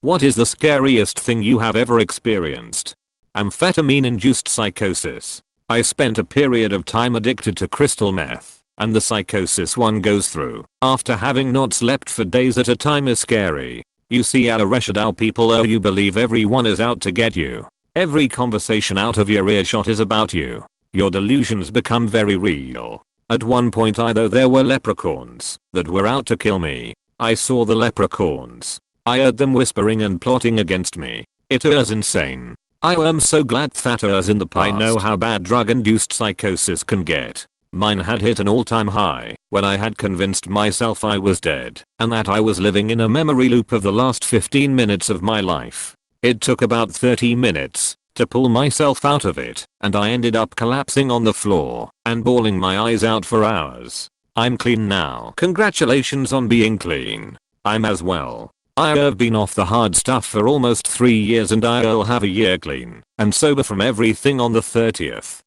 What is the scariest thing you have ever experienced? Amphetamine-induced psychosis. I spent a period of time addicted to crystal meth, and the psychosis one goes through after having not slept for days at a time is scary. You see how people you believe everyone is out to get you. Every conversation out of your earshot is about you. Your delusions become very real. At one point there were leprechauns that were out to kill me. I saw the leprechauns. I heard them whispering and plotting against me. It was insane. I am so glad that was in the past. I know how bad drug-induced psychosis can get. Mine had hit an all-time high when I had convinced myself I was dead and that I was living in a memory loop of the last 15 minutes of my life. It took about 30 minutes to pull myself out of it, and I ended up collapsing on the floor and bawling my eyes out for hours. I'm clean now. Congratulations on being clean. I'm as well. I have been off the hard stuff for almost 3 years and I'll have a year clean and sober from everything on the 30th.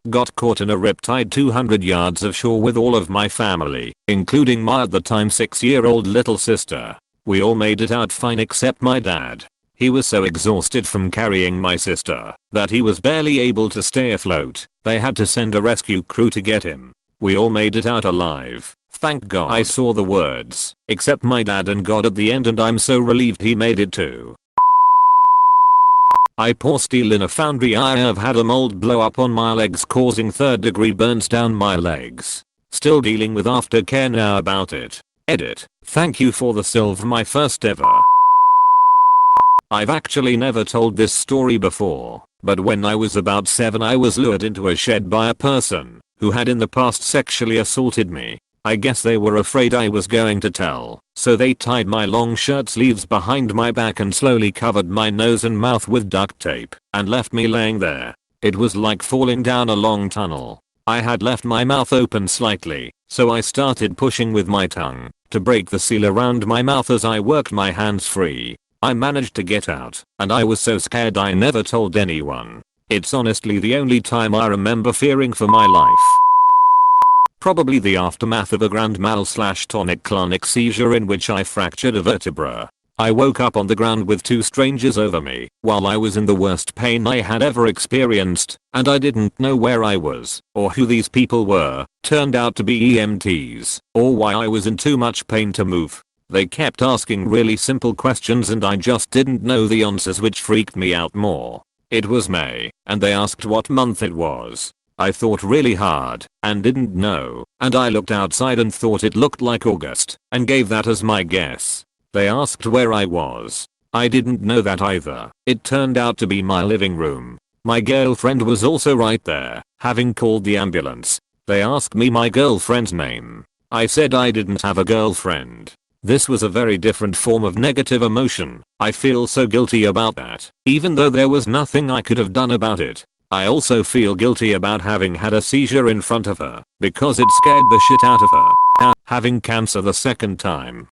Got caught in a riptide 200 yards of shore with all of my family, including my at the time 6-year-old little sister. We all made it out fine except my dad. He was so exhausted from carrying my sister that he was barely able to stay afloat. They had to send a rescue crew to get him. We all made it out alive. Thank God. I saw the words, except my dad and God at the end, and I'm so relieved he made it too. I pour steel in a foundry. I have had a mold blow up on my legs causing 3rd-degree burns down my legs. Still dealing with aftercare now about it. Edit. Thank you for the silver, my first ever. I've actually never told this story before, but when I was about 7 I was lured into a shed by a person who had in the past sexually assaulted me. I guess they were afraid I was going to tell, so they tied my long shirt sleeves behind my back and slowly covered my nose and mouth with duct tape and left me laying there. It was like falling down a long tunnel. I had left my mouth open slightly, so I started pushing with my tongue to break the seal around my mouth as I worked my hands free. I managed to get out, and I was so scared I never told anyone. It's honestly the only time I remember fearing for my life. Probably the aftermath of a grand mal/tonic-clonic seizure in which I fractured a vertebra. I woke up on the ground with 2 strangers over me while I was in the worst pain I had ever experienced, and I didn't know where I was or who these people were. Turned out to be EMTs, or why I was in too much pain to move. They kept asking really simple questions and I just didn't know the answers, which freaked me out more. It was May, and they asked what month it was. I thought really hard and didn't know, and I looked outside and thought it looked like August and gave that as my guess. They asked where I was. I didn't know that either. It turned out to be my living room. My girlfriend was also right there, having called the ambulance. They asked me my girlfriend's name. I said I didn't have a girlfriend. This was a very different form of negative emotion. I feel so guilty about that, even though there was nothing I could have done about it. I also feel guilty about having had a seizure in front of her, because it scared the shit out of her. Having cancer the 2nd time.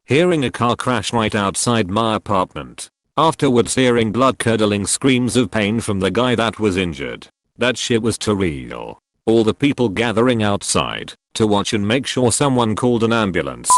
Hearing a car crash right outside my apartment. Afterwards hearing blood-curdling screams of pain from the guy that was injured. That shit was too real. All the people gathering outside to watch and make sure someone called an ambulance.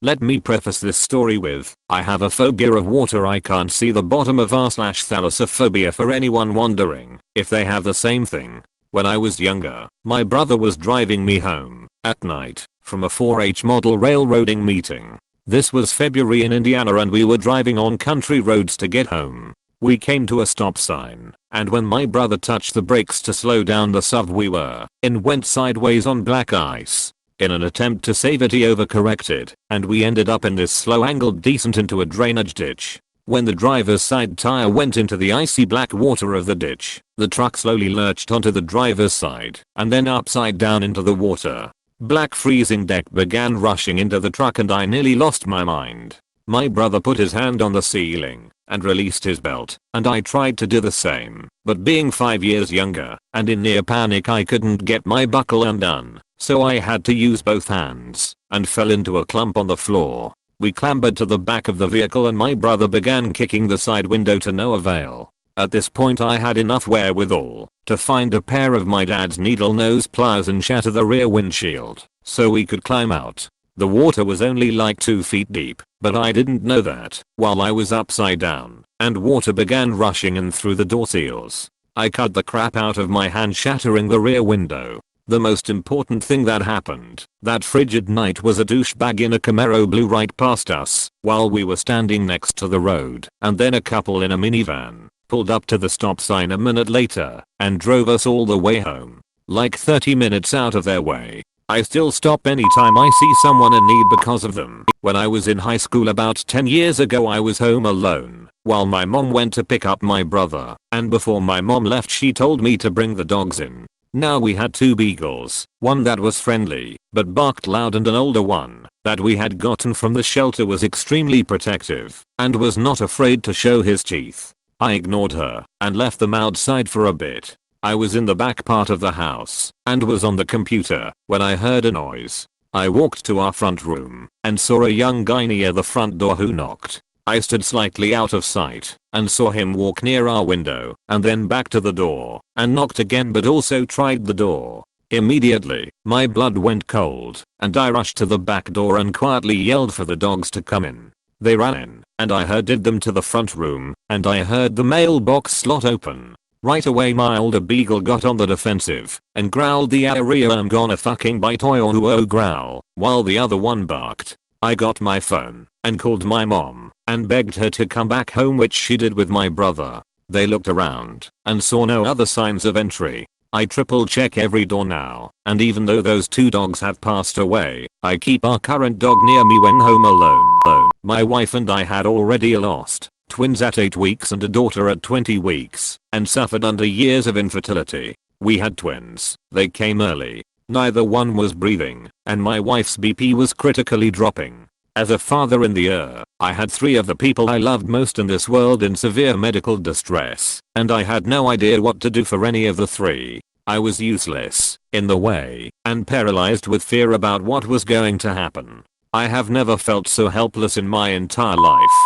Let me preface this story with, I have a phobia of water. I can't see the bottom of r/thalassophobia for anyone wondering if they have the same thing. When I was younger, my brother was driving me home at night from a 4-H model railroading meeting. This was February in Indiana and we were driving on country roads to get home. We came to a stop sign, and when my brother touched the brakes to slow down, the SUV we were in went sideways on black ice. In an attempt to save it, he overcorrected, and we ended up in this slow-angled descent into a drainage ditch. When the driver's side tire went into the icy black water of the ditch, the truck slowly lurched onto the driver's side and then upside down into the water. Black freezing deck began rushing into the truck and I nearly lost my mind. My brother put his hand on the ceiling and released his belt, and I tried to do the same, but being 5 years younger and in near panic, I couldn't get my buckle undone, so I had to use both hands and fell into a clump on the floor. We clambered to the back of the vehicle and my brother began kicking the side window to no avail. At this point I had enough wherewithal to find a pair of my dad's needle nose pliers and shatter the rear windshield so we could climb out. The water was only like 2 feet deep, but I didn't know that while I was upside down, and water began rushing in through the door seals. I cut the crap out of my hand, shattering the rear window. The most important thing that happened that frigid night was a douchebag in a Camaro blew right past us while we were standing next to the road, and then a couple in a minivan pulled up to the stop sign a minute later and drove us all the way home. Like 30 minutes out of their way. I still stop anytime I see someone in need because of them. When I was in high school about 10 years ago, I was home alone while my mom went to pick up my brother, and before my mom left she told me to bring the dogs in. Now we had 2 beagles, one that was friendly but barked loud, and an older one that we had gotten from the shelter was extremely protective and was not afraid to show his teeth. I ignored her and left them outside for a bit. I was in the back part of the house and was on the computer when I heard a noise. I walked to our front room and saw a young guy near the front door who knocked. I stood slightly out of sight and saw him walk near our window and then back to the door and knocked again, but also tried the door. Immediately, my blood went cold and I rushed to the back door and quietly yelled for the dogs to come in. They ran in and I herded them to the front room, and I heard the mailbox slot open. Right away my older beagle got on the defensive and growled the area "I'm gonna fucking bite or growl," while the other one barked. I got my phone and called my mom and begged her to come back home, which she did with my brother. They looked around and saw no other signs of entry. I triple check every door now, and even though those 2 dogs have passed away, I keep our current dog near me when home alone. My wife and I had already lost twins at 8 weeks and a daughter at 20 weeks, and suffered under years of infertility. We had twins. They came early. Neither one was breathing, and my wife's BP was critically dropping. As a father in the I had 3 of the people I loved most in this world in severe medical distress, and I had no idea what to do for any of the 3. I was useless, in the way, and paralyzed with fear about what was going to happen. I have never felt so helpless in my entire life.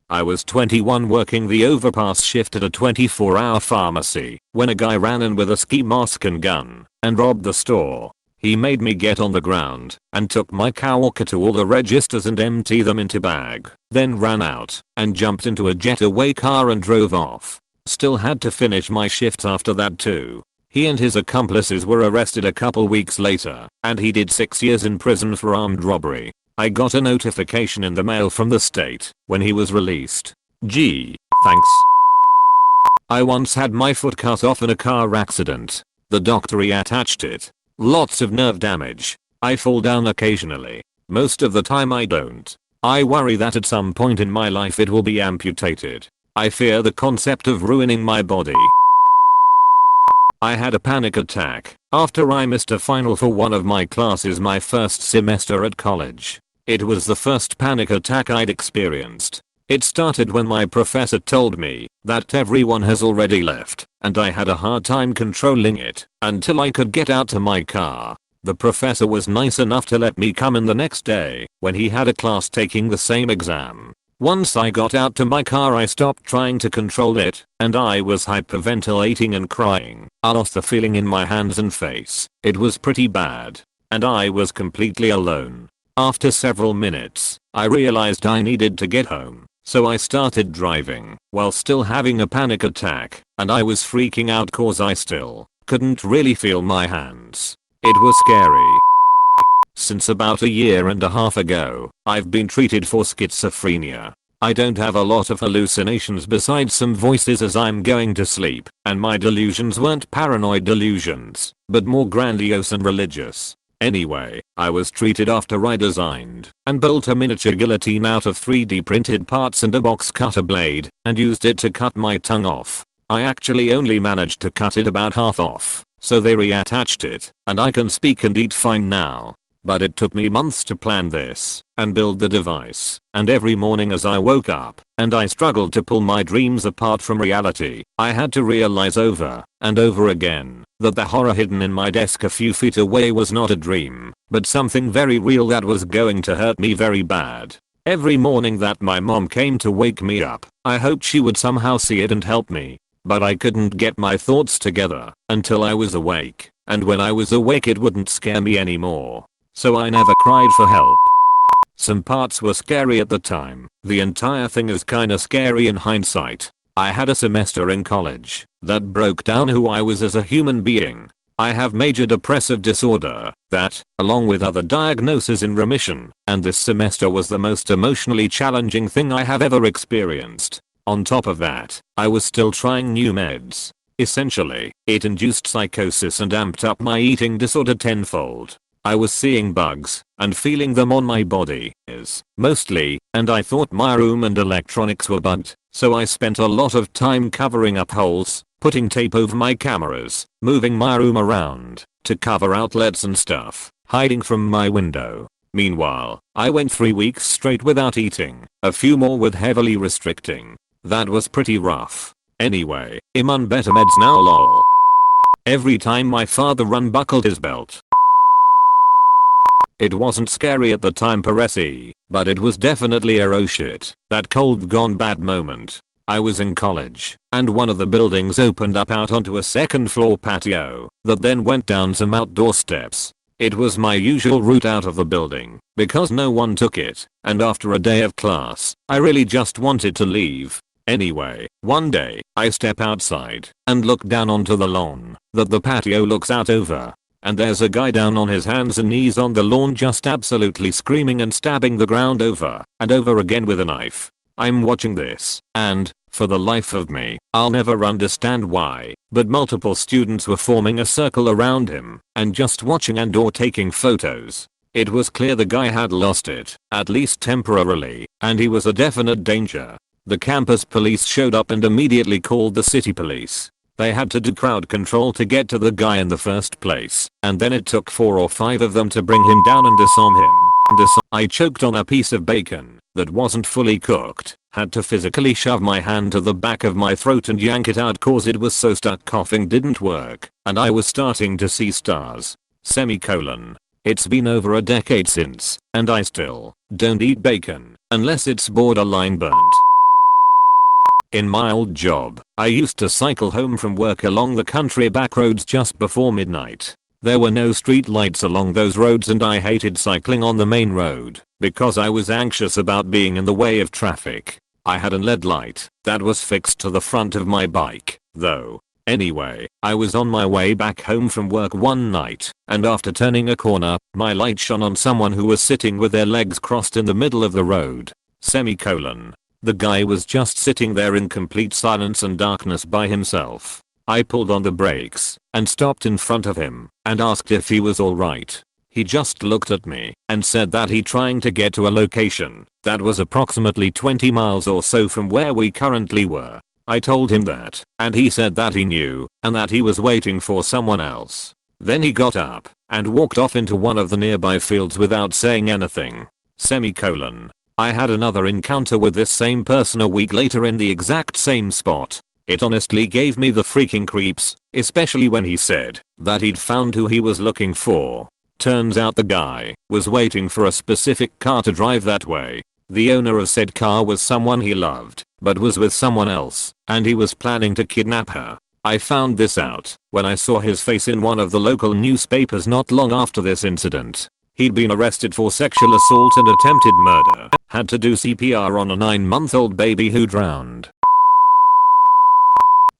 I was 21 working the overpass shift at a 24-hour pharmacy when a guy ran in with a ski mask and gun and robbed the store. He made me get on the ground and took my car walker to all the registers and empty them into bag, then ran out and jumped into a getaway car and drove off. Still had to finish my shift after that too. He and his accomplices were arrested a couple weeks later, and he did 6 years in prison for armed robbery. I got a notification in the mail from the state when he was released. Gee, thanks. I once had my foot cut off in a car accident. The doctor reattached it. Lots of nerve damage. I fall down occasionally. Most of the time I don't. I worry that at some point in my life it will be amputated. I fear the concept of ruining my body. I had a panic attack after I missed a final for one of my classes my first semester at college. It was the first panic attack I'd experienced. It started when my professor told me that everyone has already left, and I had a hard time controlling it until I could get out to my car. The professor was nice enough to let me come in the next day when he had a class taking the same exam. Once I got out to my car I stopped trying to control it, and I was hyperventilating and crying. I lost the feeling in my hands and face. It was pretty bad. And I was completely alone. After several minutes, I realized I needed to get home, so I started driving while still having a panic attack, and I was freaking out cause I still couldn't really feel my hands. It was scary. Since about a year and a half ago, I've been treated for schizophrenia. I don't have a lot of hallucinations besides some voices as I'm going to sleep, and my delusions weren't paranoid delusions, but more grandiose and religious. Anyway, I was treated after I designed and built a miniature guillotine out of 3D printed parts and a box cutter blade, and used it to cut my tongue off. I actually only managed to cut it about half off, so they reattached it, and I can speak and eat fine now. But it took me months to plan this and build the device, and every morning as I woke up and I struggled to pull my dreams apart from reality, I had to realize over and over again that the horror hidden in my desk a few feet away was not a dream, but something very real that was going to hurt me very bad. Every morning that my mom came to wake me up, I hoped she would somehow see it and help me. But I couldn't get my thoughts together until I was awake, and when I was awake it wouldn't scare me anymore. so I never cried for help. Some parts were scary at the time. The entire thing is kinda scary in hindsight. I had a semester in college that broke down who I was as a human being. I have major depressive disorder that, along with other diagnoses in remission, and this semester was the most emotionally challenging thing I have ever experienced. On top of that, I was still trying new meds. Essentially, it induced psychosis and amped up my eating disorder tenfold. I was seeing bugs and feeling them on my body, mostly, and I thought my room and electronics were bugged, so I spent a lot of time covering up holes, putting tape over my cameras, moving my room around to cover outlets and stuff, hiding from my window. Meanwhile, I went 3 weeks straight without eating, a few more with heavily restricting. That was pretty rough. Anyway, I'm on better meds now lol. Every time my father unbuckled his belt. It wasn't scary at the time Peresi, but it was definitely a oh shit, that cold gone bad moment. I was in college, and one of the buildings opened up out onto a second floor patio that then went down some outdoor steps. It was my usual route out of the building, because no one took it, and after a day of class, I really just wanted to leave. Anyway, one day, I step outside and look down onto the lawn that the patio looks out over. And there's a guy down on his hands and knees on the lawn just absolutely screaming and stabbing the ground over and over again with a knife. I'm watching this, and, for the life of me, I'll never understand why, but multiple students were forming a circle around him and just watching and or taking photos. It was clear the guy had lost it, at least temporarily, and he was a definite danger. The campus police showed up and immediately called the city police. They had to do crowd control to get to the guy in the first place, and then it took 4 or 5 of them to bring him down and disarm him. I choked on a piece of bacon that wasn't fully cooked, had to physically shove my hand to the back of my throat and yank it out cause it was so stuck. Coughing didn't work, and I was starting to see stars. Semicolon. It's been over a decade since, and I still don't eat bacon unless it's borderline burnt. In my old job, I used to cycle home from work along the country back roads just before midnight. There were no street lights along those roads and I hated cycling on the main road because I was anxious about being in the way of traffic. I had a LED light that was fixed to the front of my bike, though. Anyway, I was on my way back home from work one night, and after turning a corner, my light shone on someone who was sitting with their legs crossed in the middle of the road. Semicolon. The guy was just sitting there in complete silence and darkness by himself. I pulled on the brakes and stopped in front of him and asked if he was alright. He just looked at me and said that he trying to get to a location that was approximately 20 miles or so from where we currently were. I told him that, and he said that he knew and that he was waiting for someone else. Then he got up and walked off into one of the nearby fields without saying anything. Semicolon. I had another encounter with this same person a week later in the exact same spot. It honestly gave me the freaking creeps, especially when he said that he'd found who he was looking for. Turns out the guy was waiting for a specific car to drive that way. The owner of said car was someone he loved, but was with someone else, and he was planning to kidnap her. I found this out when I saw his face in one of the local newspapers not long after this incident. He'd been arrested for sexual assault and attempted murder. Had to do CPR on a 9-month-old baby who drowned.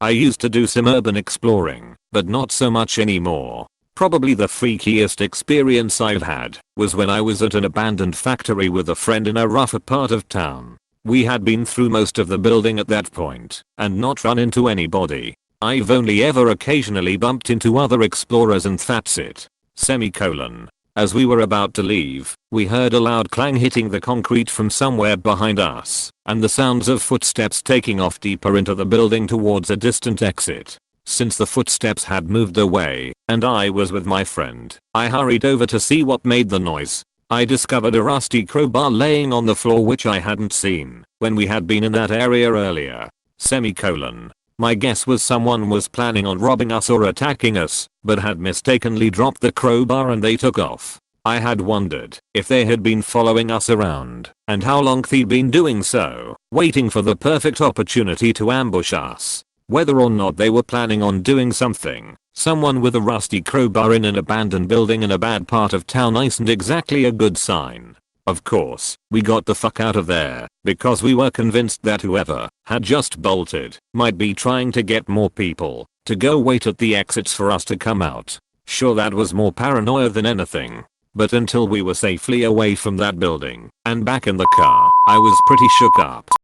I used to do some urban exploring, but not so much anymore. Probably the freakiest experience I've had was when I was at an abandoned factory with a friend in a rougher part of town. We had been through most of the building at that point and not run into anybody. I've only ever occasionally bumped into other explorers and that's it. Semicolon. As we were about to leave, we heard a loud clang hitting the concrete from somewhere behind us, and the sounds of footsteps taking off deeper into the building towards a distant exit. Since the footsteps had moved away, and I was with my friend, I hurried over to see what made the noise. I discovered a rusty crowbar laying on the floor which I hadn't seen when we had been in that area earlier. Semicolon. My guess was someone was planning on robbing us or attacking us, but had mistakenly dropped the crowbar and they took off. I had wondered if they had been following us around and how long they'd been doing so, waiting for the perfect opportunity to ambush us. Whether or not they were planning on doing something, someone with a rusty crowbar in an abandoned building in a bad part of town isn't exactly a good sign. Of course, we got the fuck out of there because we were convinced that whoever had just bolted might be trying to get more people to go wait at the exits for us to come out. Sure, that was more paranoia than anything. But until we were safely away from that building and back in the car, I was pretty shook up.